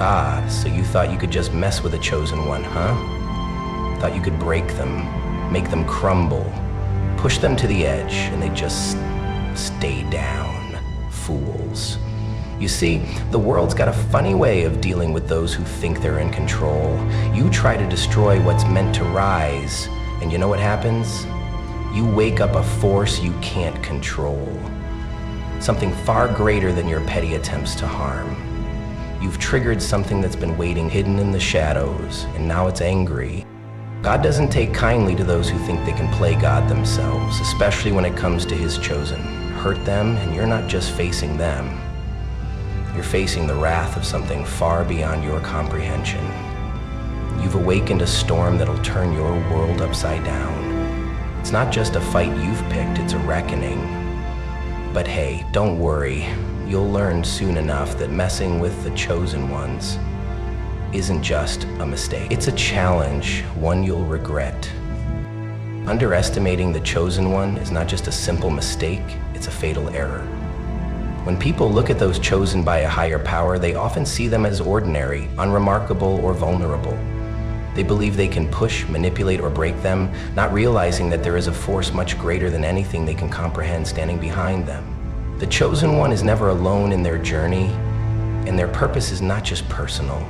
Ah, so you thought you could just mess with a chosen one, huh? Thought you could break them, make them crumble, push them to the edge, and they just stay down. Fools. You see, the world's got a funny way of dealing with those who think they're in control. You try to destroy what's meant to rise, and you know what happens? You wake up a force you can't control. Something far greater than your petty attempts to harm. You've triggered something that's been waiting hidden in the shadows, and now it's angry. God doesn't take kindly to those who think they can play God themselves, especially when it comes to His chosen. Hurt them, and you're not just facing them. You're facing the wrath of something far beyond your comprehension. You've awakened a storm that'll turn your world upside down. It's not just a fight you've picked, it's a reckoning. But hey, don't worry. You'll learn soon enough that messing with the chosen ones isn't just a mistake. It's a challenge, one you'll regret. Underestimating the chosen one is not just a simple mistake, it's a fatal error. When people look at those chosen by a higher power, they often see them as ordinary, unremarkable, or vulnerable. They believe they can push, manipulate, or break them, not realizing that there is a force much greater than anything they can comprehend standing behind them. The chosen one is never alone in their journey, and their purpose is not just personal.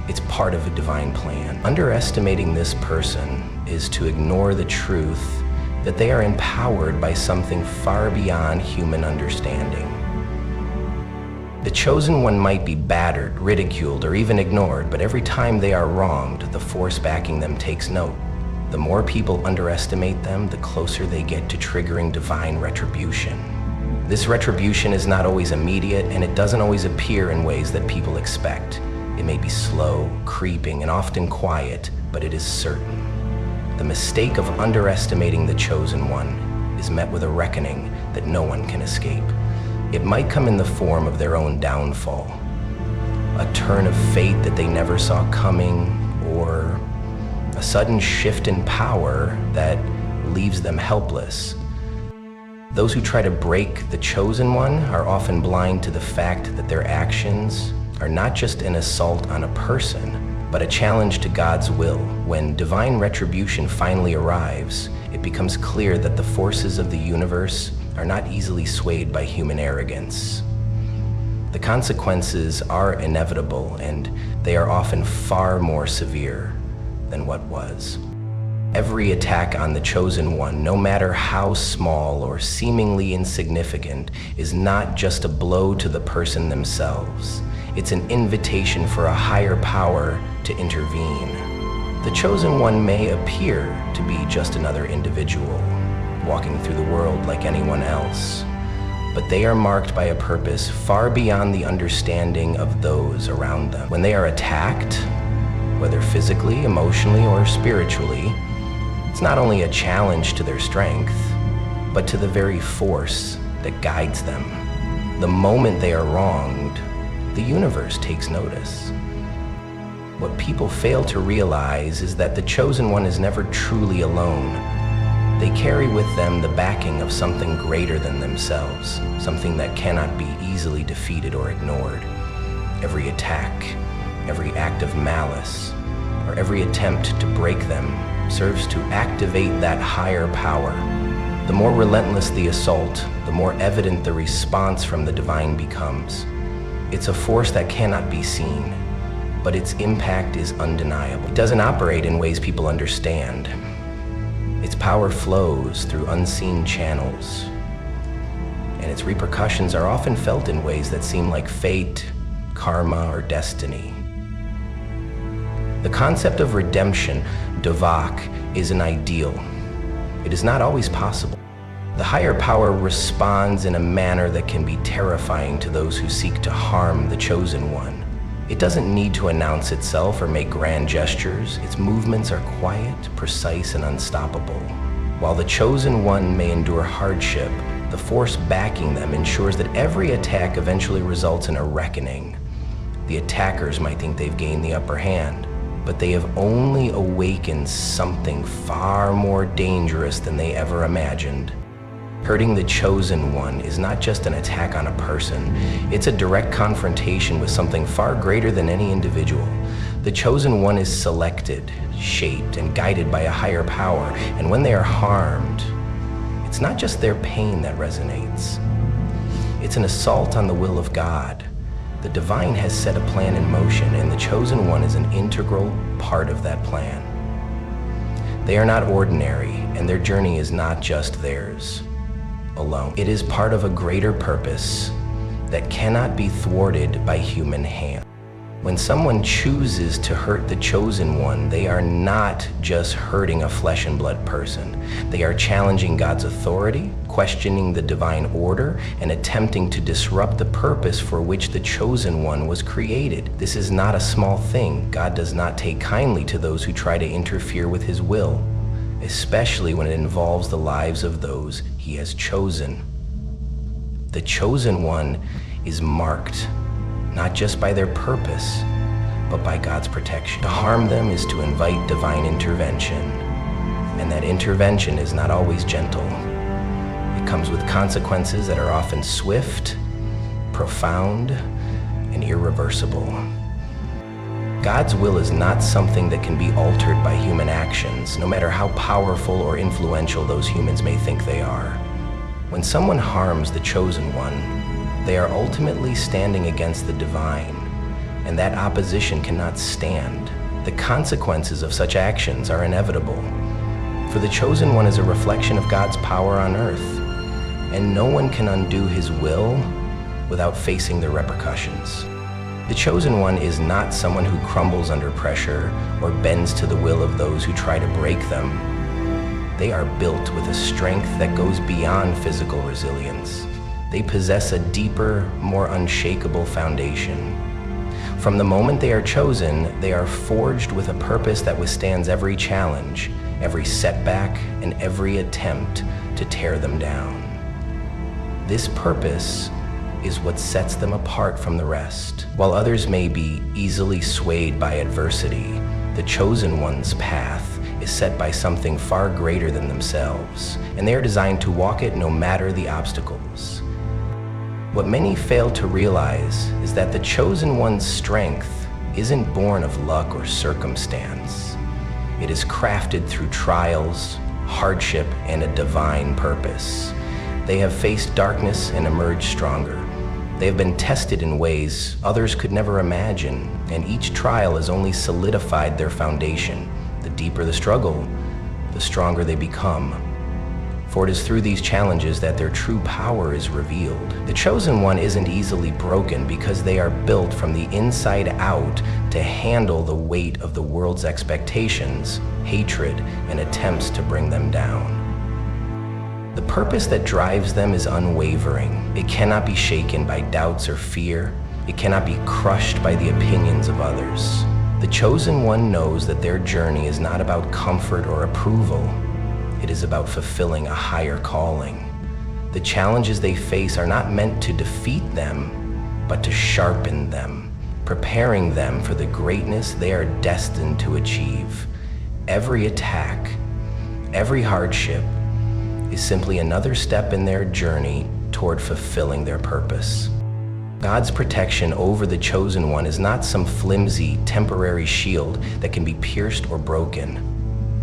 It's part of a divine plan. Underestimating this person is to ignore the truth that they are empowered by something far beyond human understanding. The chosen one might be battered, ridiculed, or even ignored, but every time they are wronged, the force backing them takes note. The more people underestimate them, the closer they get to triggering divine retribution. This retribution is not always immediate, and it doesn't always appear in ways that people expect. It may be slow, creeping, and often quiet, but it is certain. The mistake of underestimating the chosen one is met with a reckoning that no one can escape. It might come in the form of their own downfall, a turn of fate that they never saw coming, or a sudden shift in power that leaves them helpless. Those who try to break the chosen one are often blind to the fact that their actions are not just an assault on a person, but a challenge to God's will. When divine retribution finally arrives, it becomes clear that the forces of the universe are not easily swayed by human arrogance. The consequences are inevitable, and they are often far more severe than what was. Every attack on the chosen one, no matter how small or seemingly insignificant, is not just a blow to the person themselves. It's an invitation for a higher power to intervene. The chosen one may appear to be just another individual, walking through the world like anyone else, but they are marked by a purpose far beyond the understanding of those around them. When they are attacked, whether physically, emotionally, or spiritually, it's not only a challenge to their strength, but to the very force that guides them. The moment they are wronged, the universe takes notice. What people fail to realize is that the chosen one is never truly alone. They carry with them the backing of something greater than themselves, something that cannot be easily defeated or ignored. Every attack, every act of malice, or every attempt to break them serves to activate that higher power. The more relentless the assault, the more evident the response from the divine becomes. It's a force that cannot be seen, but its impact is undeniable. It doesn't operate in ways people understand. Its power flows through unseen channels, and its repercussions are often felt in ways that seem like fate, karma, or destiny. The concept of redemption, Provoke, is an ideal. It is not always possible. The higher power responds in a manner that can be terrifying to those who seek to harm the chosen one. It doesn't need to announce itself or make grand gestures. Its movements are quiet, precise, and unstoppable. While the chosen one may endure hardship, the force backing them ensures that every attack eventually results in a reckoning. The attackers might think they've gained the upper hand, but they have only awakened something far more dangerous than they ever imagined. Hurting the chosen one is not just an attack on a person, it's a direct confrontation with something far greater than any individual. The chosen one is selected, shaped, and guided by a higher power, and when they are harmed, it's not just their pain that resonates. It's an assault on the will of God. The divine has set a plan in motion, and the chosen one is an integral part of that plan. They are not ordinary, and their journey is not just theirs alone. It is part of a greater purpose that cannot be thwarted by human hand. When someone chooses to hurt the chosen one, they are not just hurting a flesh and blood person. They are challenging God's authority, questioning the divine order, and attempting to disrupt the purpose for which the chosen one was created. This is not a small thing. God does not take kindly to those who try to interfere with his will, especially when it involves the lives of those he has chosen. The chosen one is marked not just by their purpose, but by God's protection. To harm them is to invite divine intervention, and that intervention is not always gentle. It comes with consequences that are often swift, profound, and irreversible. God's will is not something that can be altered by human actions, no matter how powerful or influential those humans may think they are. When someone harms the chosen one, they are ultimately standing against the divine, and that opposition cannot stand. The consequences of such actions are inevitable, for the chosen one is a reflection of God's power on earth, and no one can undo his will without facing the repercussions. The chosen one is not someone who crumbles under pressure or bends to the will of those who try to break them. They are built with a strength that goes beyond physical resilience. They possess a deeper, more unshakable foundation. From the moment they are chosen, they are forged with a purpose that withstands every challenge, every setback, and every attempt to tear them down. This purpose is what sets them apart from the rest. While others may be easily swayed by adversity, the chosen one's path is set by something far greater than themselves, and they are designed to walk it no matter the obstacles. What many fail to realize is that the chosen one's strength isn't born of luck or circumstance. It is crafted through trials, hardship, and a divine purpose. They have faced darkness and emerged stronger. They have been tested in ways others could never imagine, and each trial has only solidified their foundation. The deeper the struggle, the stronger they become. For it is through these challenges that their true power is revealed. The chosen one isn't easily broken because they are built from the inside out to handle the weight of the world's expectations, hatred, and attempts to bring them down. The purpose that drives them is unwavering. It cannot be shaken by doubts or fear. It cannot be crushed by the opinions of others. The chosen one knows that their journey is not about comfort or approval. It is about fulfilling a higher calling. The challenges they face are not meant to defeat them, but to sharpen them, preparing them for the greatness they are destined to achieve. Every attack, every hardship, is simply another step in their journey toward fulfilling their purpose. God's protection over the chosen one is not some flimsy, temporary shield that can be pierced or broken.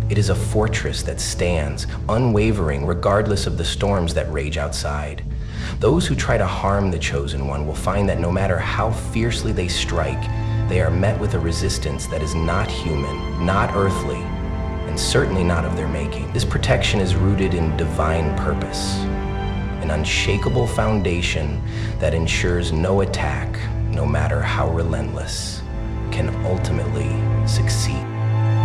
It is a fortress that stands, unwavering regardless of the storms that rage outside. Those who try to harm the chosen one will find that no matter how fiercely they strike, they are met with a resistance that is not human, not earthly, and certainly not of their making. This protection is rooted in divine purpose, an unshakable foundation that ensures no attack, no matter how relentless, can ultimately succeed.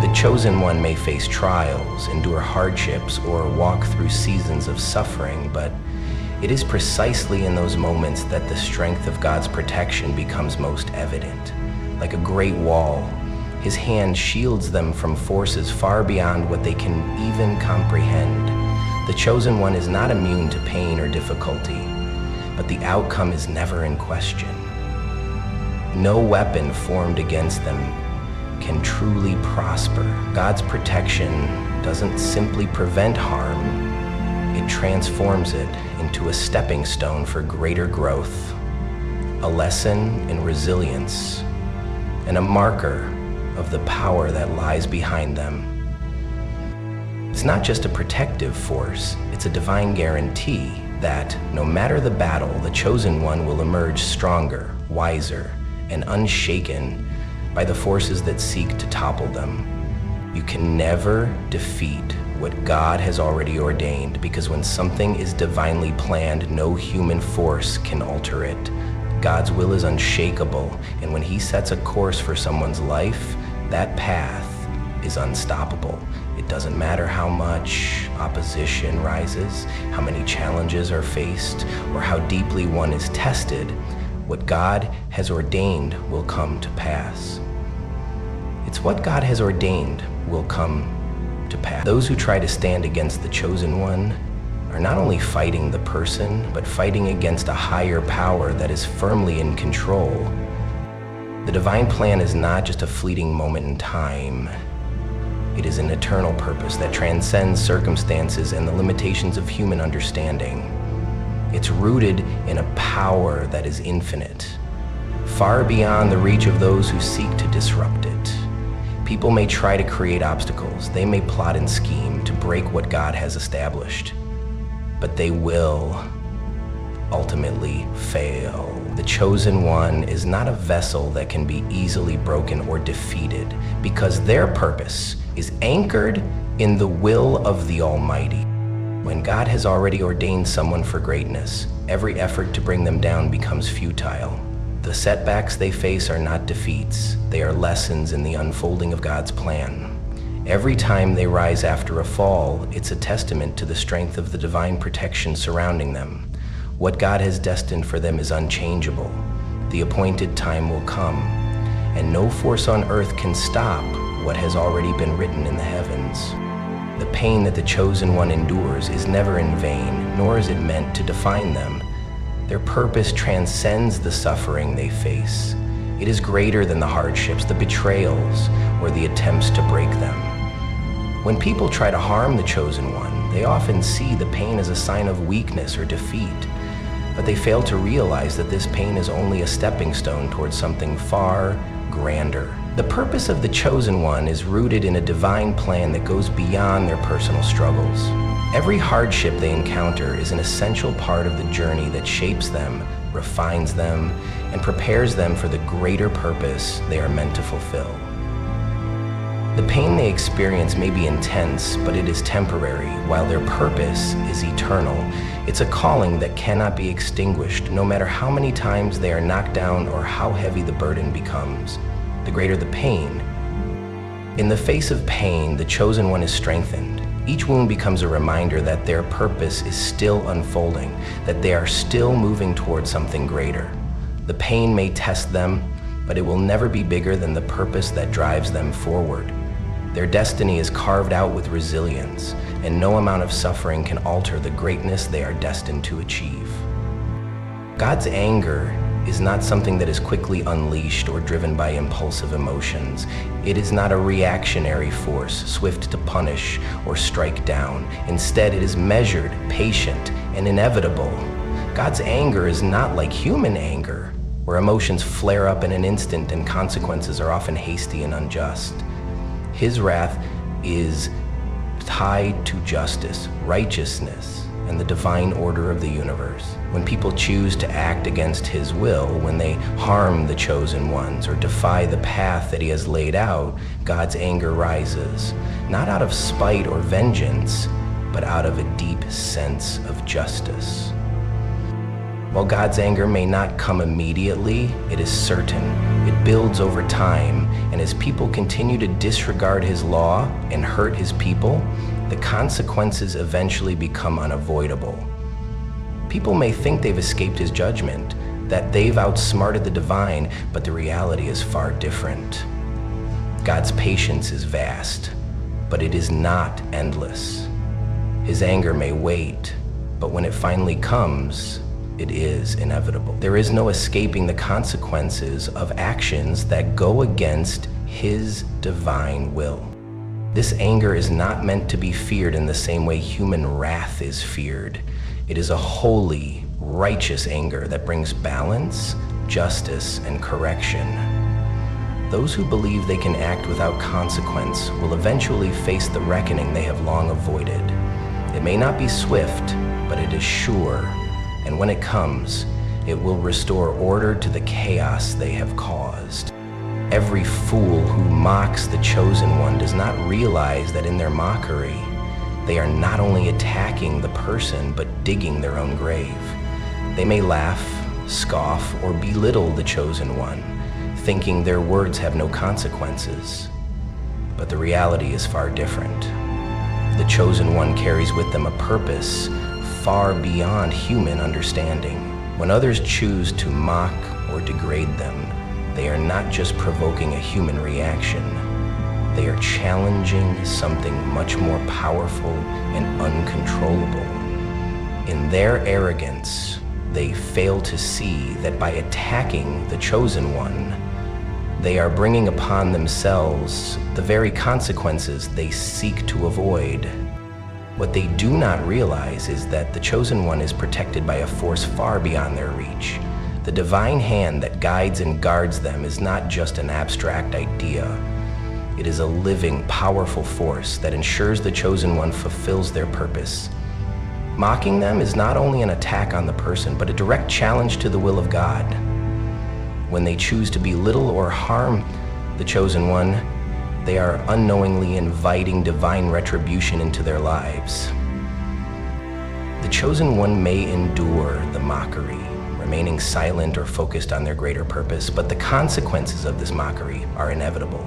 The chosen one may face trials, endure hardships, or walk through seasons of suffering, but it is precisely in those moments that the strength of God's protection becomes most evident. Like a great wall, his hand shields them from forces far beyond what they can even comprehend. The chosen one is not immune to pain or difficulty, but the outcome is never in question. No weapon formed against them can truly prosper. God's protection doesn't simply prevent harm, it transforms it into a stepping stone for greater growth, a lesson in resilience, and a marker of the power that lies behind them. It's not just a protective force, it's a divine guarantee that no matter the battle, the chosen one will emerge stronger, wiser, and unshaken by the forces that seek to topple them. You can never defeat what God has already ordained, because when something is divinely planned, no human force can alter it. God's will is unshakable, and when He sets a course for someone's life, that path is unstoppable. It doesn't matter how much opposition rises, how many challenges are faced, or how deeply one is tested. What God has ordained will come to pass. It's what God has ordained will come to pass. Those who try to stand against the chosen one are not only fighting the person, but fighting against a higher power that is firmly in control. The divine plan is not just a fleeting moment in time. It is an eternal purpose that transcends circumstances and the limitations of human understanding. It's rooted in a power that is infinite, far beyond the reach of those who seek to disrupt it. People may try to create obstacles. They may plot and scheme to break what God has established, but they will ultimately fail. The chosen one is not a vessel that can be easily broken or defeated, because their purpose is anchored in the will of the Almighty. When God has already ordained someone for greatness, every effort to bring them down becomes futile. The setbacks they face are not defeats, they are lessons in the unfolding of God's plan. Every time they rise after a fall, it's a testament to the strength of the divine protection surrounding them. What God has destined for them is unchangeable. The appointed time will come, and no force on earth can stop what has already been written in the heavens. The pain that the chosen one endures is never in vain, nor is it meant to define them. Their purpose transcends the suffering they face. It is greater than the hardships, the betrayals, or the attempts to break them. When people try to harm the chosen one, they often see the pain as a sign of weakness or defeat, but they fail to realize that this pain is only a stepping stone towards something far grander. The purpose of the chosen one is rooted in a divine plan that goes beyond their personal struggles. Every hardship they encounter is an essential part of the journey that shapes them, refines them, and prepares them for the greater purpose they are meant to fulfill. The pain they experience may be intense, but it is temporary, while their purpose is eternal. It's a calling that cannot be extinguished, no matter how many times they are knocked down or how heavy the burden becomes. The greater the pain. In the face of pain, the chosen one is strengthened. Each wound becomes a reminder that their purpose is still unfolding, that they are still moving towards something greater. The pain may test them, but it will never be bigger than the purpose that drives them forward. Their destiny is carved out with resilience, and no amount of suffering can alter the greatness they are destined to achieve. God's anger is not something that is quickly unleashed or driven by impulsive emotions. It is not a reactionary force, swift to punish or strike down. Instead, it is measured, patient, and inevitable. God's anger is not like human anger, where emotions flare up in an instant and consequences are often hasty and unjust. His wrath is tied to justice, righteousness, and the divine order of the universe. When people choose to act against His will, when they harm the chosen ones or defy the path that He has laid out, God's anger rises, not out of spite or vengeance, but out of a deep sense of justice. While God's anger may not come immediately, it is certain. It builds over time, and as people continue to disregard His law and hurt His people, the consequences eventually become unavoidable. People may think they've escaped His judgment, that they've outsmarted the divine, but the reality is far different. God's patience is vast, but it is not endless. His anger may wait, but when it finally comes, it is inevitable. There is no escaping the consequences of actions that go against His divine will. This anger is not meant to be feared in the same way human wrath is feared. It is a holy, righteous anger that brings balance, justice, and correction. Those who believe they can act without consequence will eventually face the reckoning they have long avoided. It may not be swift, but it is sure, and when it comes, it will restore order to the chaos they have caused. Every fool who mocks the chosen one does not realize that in their mockery, they are not only attacking the person, but digging their own grave. They may laugh, scoff, or belittle the chosen one, thinking their words have no consequences. But the reality is far different. The chosen one carries with them a purpose far beyond human understanding. When others choose to mock or degrade them, they are not just provoking a human reaction. They are challenging something much more powerful and uncontrollable. In their arrogance, they fail to see that by attacking the chosen one, they are bringing upon themselves the very consequences they seek to avoid. What they do not realize is that the chosen one is protected by a force far beyond their reach. The divine hand that guides and guards them is not just an abstract idea. It is a living, powerful force that ensures the chosen one fulfills their purpose. Mocking them is not only an attack on the person, but a direct challenge to the will of God. When they choose to belittle or harm the chosen one, they are unknowingly inviting divine retribution into their lives. The chosen one may endure the mockery, remaining silent or focused on their greater purpose, but the consequences of this mockery are inevitable.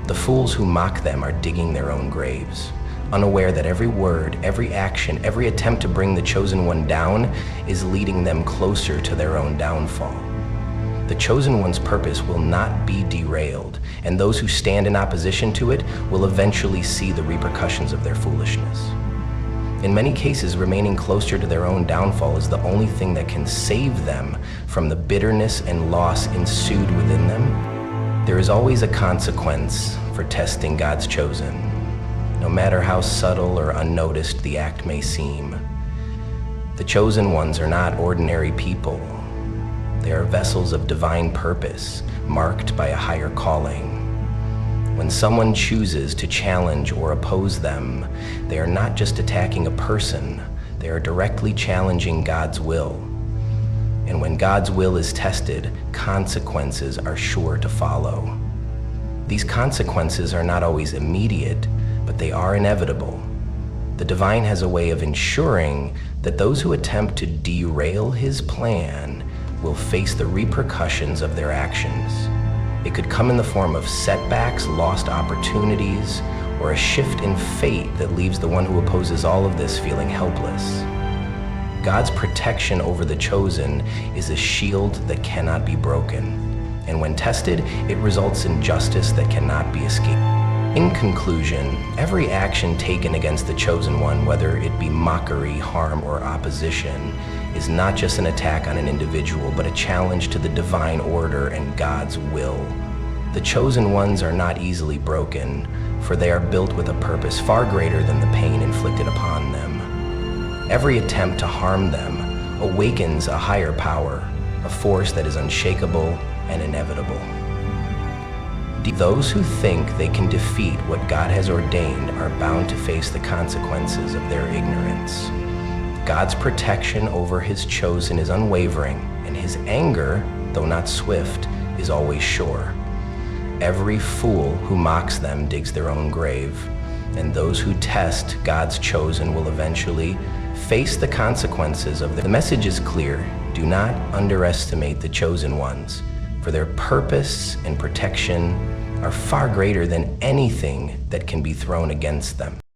The fools who mock them are digging their own graves, unaware that every word, every action, every attempt to bring the chosen one down is leading them closer to their own downfall. The chosen one's purpose will not be derailed, and those who stand in opposition to it will eventually see the repercussions of their foolishness. In many cases, remaining closer to their own downfall is the only thing that can save them from the bitterness and loss ensued within them. There is always a consequence for testing God's chosen, no matter how subtle or unnoticed the act may seem. The chosen ones are not ordinary people. They are vessels of divine purpose, marked by a higher calling. When someone chooses to challenge or oppose them, they are not just attacking a person, they are directly challenging God's will. And when God's will is tested, consequences are sure to follow. These consequences are not always immediate, but they are inevitable. The divine has a way of ensuring that those who attempt to derail his plan will face the repercussions of their actions. It could come in the form of setbacks, lost opportunities, or a shift in fate that leaves the one who opposes all of this feeling helpless. God's protection over the chosen is a shield that cannot be broken, and when tested, it results in justice that cannot be escaped. In conclusion, every action taken against the chosen one, whether it be mockery, harm, or opposition, is not just an attack on an individual, but a challenge to the divine order and God's will. The chosen ones are not easily broken, for they are built with a purpose far greater than the pain inflicted upon them. Every attempt to harm them awakens a higher power, a force that is unshakable and inevitable. Those who think they can defeat what God has ordained are bound to face the consequences of their ignorance. God's protection over his chosen is unwavering, and his anger, though not swift, is always sure. Every fool who mocks them digs their own grave, and those who test God's chosen will eventually face the consequences of their. The message is clear: do not underestimate the chosen ones, for their purpose and protection are far greater than anything that can be thrown against them.